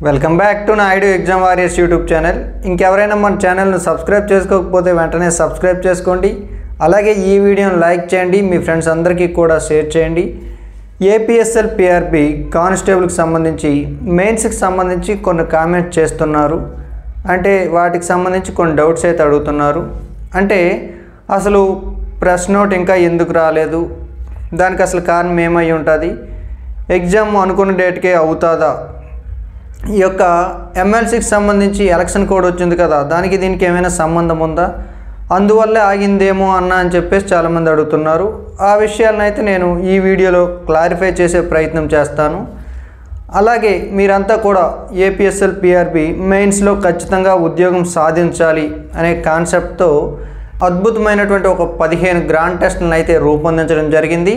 Welcome back to Naidu exam warriors YouTube channel. ఇంకెవరైనా మన ఛానల్ను సబ్స్క్రైబ్ చేసుకోకపోతే వెంటనే సబ్స్క్రైబ్ చేసుకోండి. అలాగే ఈ వీడియోను లైక్ చేయండి, మీ ఫ్రెండ్స్ అందరికీ కూడా షేర్ చేయండి. ఏపీఎస్ఎల్ పిఆర్బి కానిస్టేబుల్కి సంబంధించి మెయిన్స్కి సంబంధించి కొన్ని కామెంట్స్ చేస్తున్నారు. అంటే వాటికి సంబంధించి కొన్ని డౌట్స్ అయితే అడుగుతున్నారు. అంటే అసలు ప్రెస్ నోట్ ఇంకా ఎందుకు రాలేదు, దానికి అసలు కారణం ఏమై ఉంటుంది, ఎగ్జామ్ అనుకున్న డేట్కే అవుతుందా, ఈ యొక్క ఎమ్మెల్సీకి సంబంధించి ఎలక్షన్ కోడ్ వచ్చింది కదా, దానికి దీనికి ఏమైనా సంబంధం ఉందా, అందువల్లే ఆగిందేమో అని చెప్పేసి చాలామంది అడుగుతున్నారు. ఆ విషయాలను అయితే నేను ఈ వీడియోలో క్లారిఫై చేసే ప్రయత్నం చేస్తాను. అలాగే మీరంతా కూడా ఏపీఎస్ఎల్ పిఆర్బి మెయిన్స్లో ఖచ్చితంగా ఉద్యోగం సాధించాలి అనే కాన్సెప్ట్తో అద్భుతమైనటువంటి ఒక 15 గ్రాండ్ టెస్ట్లను అయితే రూపొందించడం జరిగింది.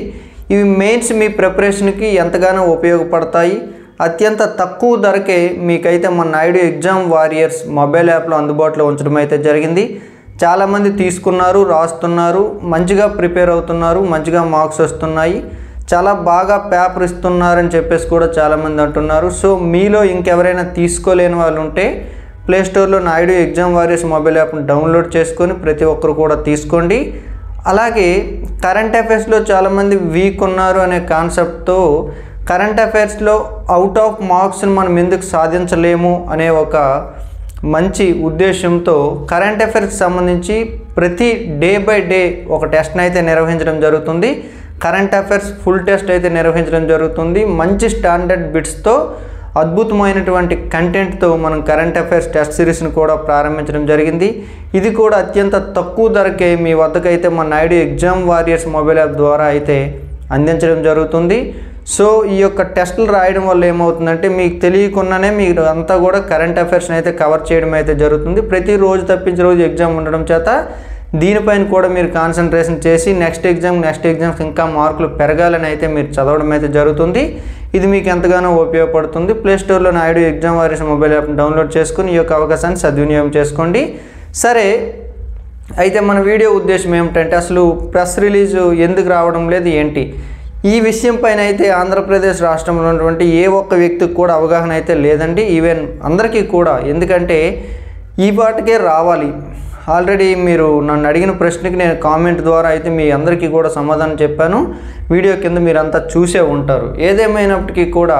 ఇవి మెయిన్స్ మీ ప్రిపరేషన్కి ఎంతగానో ఉపయోగపడతాయి. అత్యంత తక్కువ ధరకే మీకైతే మన నాయుడు ఎగ్జామ్ వారియర్స్ మొబైల్ యాప్లో అందుబాటులో ఉంచడం అయితే జరిగింది. చాలామంది తీసుకున్నారు, రాస్తున్నారు, మంచిగా ప్రిపేర్ అవుతున్నారు, మంచిగా మార్క్స్ వస్తున్నాయి, చాలా బాగా పేపర్ ఇస్తున్నారని చెప్పేసి కూడా చాలామంది అంటున్నారు. సో మీలో ఇంకెవరైనా తీసుకోలేని వాళ్ళు ఉంటే ప్లేస్టోర్లో నాయుడు ఎగ్జామ్ వారియర్స్ మొబైల్ యాప్ను డౌన్లోడ్ చేసుకొని ప్రతి ఒక్కరు కూడా తీసుకోండి. అలాగే కరెంట్ అఫైర్స్లో చాలామంది వీక్ ఉన్నారు అనే కాన్సెప్ట్తో కరెంట్ అఫైర్స్లో అవుట్ ఆఫ్ మార్క్స్ని మనం ఎందుకు సాధించలేము అనే ఒక మంచి ఉద్దేశంతో కరెంట్ అఫైర్స్కి సంబంధించి ప్రతి డే బై డే ఒక టెస్ట్ని అయితే నిర్వహించడం జరుగుతుంది. కరెంట్ అఫైర్స్ ఫుల్ టెస్ట్ అయితే నిర్వహించడం జరుగుతుంది. మంచి స్టాండర్డ్ బిట్స్తో అద్భుతమైనటువంటి కంటెంట్తో మనం కరెంట్ అఫైర్స్ టెస్ట్ సిరీస్ని కూడా ప్రారంభించడం జరిగింది. ఇది కూడా అత్యంత తక్కువ ధరకే మీ వద్దకైతే మన Naidu exam warriors mobile app ద్వారా అయితే అందించడం జరుగుతుంది. సో ఈ యొక్క టెస్టులు రాయడం వల్ల ఏమవుతుందంటే మీకు తెలియకుండానే మీరు అంతా కూడా కరెంట్ అఫైర్స్ని అయితే కవర్ చేయడం అయితే జరుగుతుంది. ప్రతిరోజు తప్పించి రోజు ఎగ్జామ్ ఉండడం చేత దీనిపైన కూడా మీరు కాన్సన్ట్రేషన్ చేసి నెక్స్ట్ ఎగ్జామ్స్ ఇంకా మార్కులు పెరగాలని అయితే మీరు చదవడం అయితే జరుగుతుంది. ఇది మీకు ఎంతగానో ఉపయోగపడుతుంది. ప్లేస్టోర్లో నాయుడు ఎగ్జామ్ వారియర్స్ మొబైల్ యాప్ని డౌన్లోడ్ చేసుకుని ఈ యొక్క అవకాశాన్ని సద్వినియోగం చేసుకోండి. సరే, అయితే మన వీడియో ఉద్దేశం ఏమిటంటే అసలు ప్రెస్ రిలీజ్ ఎందుకు రావడం లేదు ఏంటి, ఈ విషయం పైన అయితే ఆంధ్రప్రదేశ్ రాష్ట్రంలో ఉన్నటువంటి ఏ ఒక్క వ్యక్తికి కూడా అవగాహన అయితే లేదండి, ఈవెన్ అందరికీ కూడా. ఎందుకంటే ఈ పాటికే రావాలి. ఆల్రెడీ మీరు నన్ను అడిగిన ప్రశ్నకి నేను కామెంట్ ద్వారా అయితే మీ అందరికీ కూడా సమాధానం చెప్పాను. వీడియో కింద మీరంతా చూసే ఉంటారు. ఏదేమైనప్పటికీ కూడా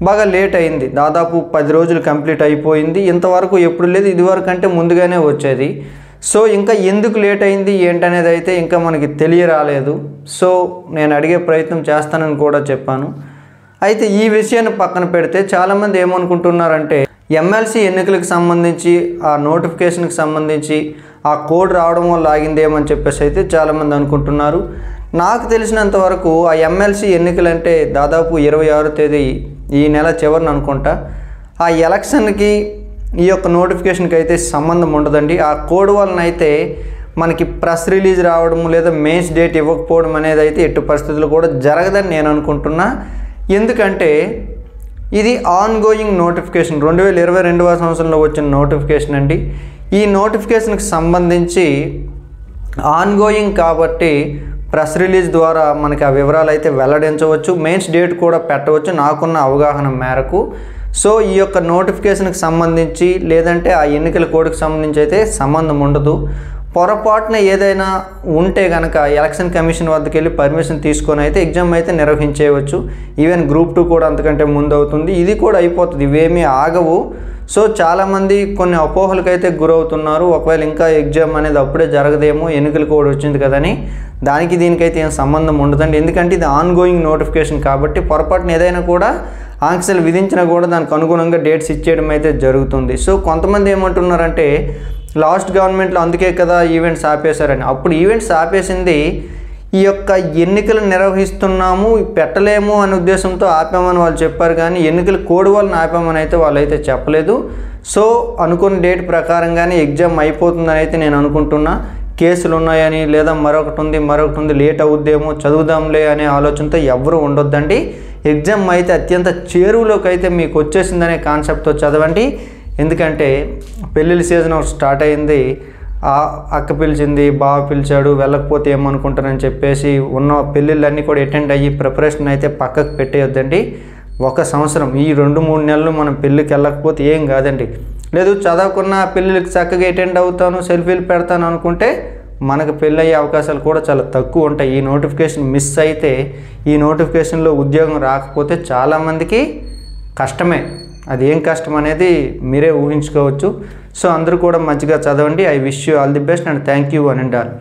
బాగా లేట్ అయింది. దాదాపు 10 రోజులు కంప్లీట్ అయిపోయింది. ఇంతవరకు ఎప్పుడు లేదు, ఇదివరకు అంటే ముందుగానే వచ్చేది. సో ఇంకా ఎందుకు లేట్ అయింది ఏంటనేది అయితే ఇంకా మనకి తెలియరాలేదు. సో నేను అడిగే ప్రయత్నం చేస్తానని కూడా చెప్పాను. అయితే ఈ విషయాన్ని పక్కన పెడితే చాలామంది ఏమనుకుంటున్నారంటే ఎమ్మెల్సీ ఎన్నికలకు సంబంధించి ఆ నోటిఫికేషన్కి సంబంధించి ఆ కోడ్ రావడం వల్ల ఆగిందేమని చెప్పేసి అయితే చాలామంది అనుకుంటున్నారు. నాకు తెలిసినంత వరకు ఆ ఎమ్మెల్సీ ఎన్నికలంటే దాదాపు 26వ తేదీ ఈ నెల చివరిని అనుకుంటా. ఆ ఎలక్షన్కి ఈ యొక్క నోటిఫికేషన్కి అయితే సంబంధం ఉండదండి. ఆ కోడ్ వలన అయితే మనకి ప్రెస్ రిలీజ్ రావడం లేదా మెయిన్స్ డేట్ ఇవ్వకపోవడం అనేది అయితే ఎట్టి పరిస్థితుల్లో కూడా జరగదని నేను అనుకుంటున్నా. ఎందుకంటే ఇది ఆన్ గోయింగ్ నోటిఫికేషన్, 2022వ సంవత్సరంలో వచ్చిన నోటిఫికేషన్ అండి. ఈ నోటిఫికేషన్కి సంబంధించి ఆన్ గోయింగ్ కాబట్టి ప్రెస్ రిలీజ్ ద్వారా మనకి ఆ వివరాలు అయితే వెల్లడించవచ్చు, మెయిన్స్ డేట్ కూడా పెట్టవచ్చు నాకున్న అవగాహన మేరకు. సో ఈ యొక్క నోటిఫికేషన్కి సంబంధించి లేదంటే ఆ ఎన్నికల కోడ్కి సంబంధించి అయితే సంబంధం ఉండదు. పొరపాటున ఏదైనా ఉంటే కనుక ఎలక్షన్ కమిషన్ వద్దకు వెళ్ళి పర్మిషన్ తీసుకొని అయితే ఎగ్జామ్ అయితే నిర్వహించేయవచ్చు. ఈవెన్ గ్రూప్ 2 కూడా అంతకంటే ముందు అవుతుంది. ఇది కూడా అయిపోతుంది, ఇవేమీ ఆగవు. సో చాలామంది కొన్ని అపోహలకైతే గురవుతున్నారు. ఒకవేళ ఇంకా ఎగ్జామ్ అనేది అప్పుడే జరగదేమో, ఎన్నికల కోడ్ వచ్చింది కదని. దానికి దీనికైతే ఏం సంబంధం ఉండదండి. ఎందుకంటే ఇది ఆన్ గోయింగ్ నోటిఫికేషన్ కాబట్టి పొరపాటున ఏదైనా కూడా ఆంక్షలు విధించినా కూడా దానికి అనుగుణంగా డేట్స్ ఇచ్చేయడం అయితే జరుగుతుంది. సో కొంతమంది ఏమంటున్నారంటే లాస్ట్ గవర్నమెంట్లో అందుకే కదా ఈవెంట్స్ ఆపేశారని. అప్పుడు ఈవెంట్స్ ఆపేసింది ఈ యొక్క ఎన్నికలు నిర్వహిస్తున్నాము పెట్టలేము అనే ఉద్దేశంతో ఆపామని వాళ్ళు చెప్పారు, కానీ ఎన్నికల కోడ్ వలన ఆపామని అయితే వాళ్ళైతే చెప్పలేదు. సో అనుకున్న డేట్ ప్రకారంగానే ఎగ్జామ్ అయిపోతుందని అయితే నేను అనుకుంటున్నా. కేసులు ఉన్నాయని లేదా మరొకటి ఉంది లేట్ అవుద్దేమో చదువుదాంలే అనే ఆలోచనతో ఎవరు ఉండొద్దండి. ఎగ్జామ్ అయితే అత్యంత చేరువులోకి అయితే మీకు వచ్చేసిందనే కాన్సెప్ట్తో చదవండి. ఎందుకంటే పెళ్ళిళ్ళ సీజన్ స్టార్ట్ అయింది, అక్క పిలిచింది, బావ పిలిచాడు, వెళ్ళకపోతే ఏమనుకుంటారని చెప్పేసి ఉన్న పెళ్ళిళ్ళన్నీ కూడా అటెండ్ అయ్యి ప్రిపరేషన్ అయితే పక్కకు పెట్టేయొద్దండి. ఒక సంవత్సరం, ఈ 2-3 నెలలు మనం పెళ్ళికి వెళ్ళకపోతే ఏం కాదండి. లేదు చదవకున్న పెళ్ళిళ్ళకి చక్కగా అటెండ్ అవుతాను, సెల్ఫీలు పెడతాను అనుకుంటే మనకు పెళ్ళి అయ్యే అవకాశాలు కూడా చాలా తక్కువ ఉంటాయి. ఈ నోటిఫికేషన్ మిస్ అయితే, ఈ నోటిఫికేషన్లో ఉద్యోగం రాకపోతే చాలామందికి కష్టమే. అది ఏం కష్టం అనేది మీరే ఊహించుకోవచ్చు. సో అందరూ కూడా మంచిగా చదవండి. I wish you all the best and thank you one and all.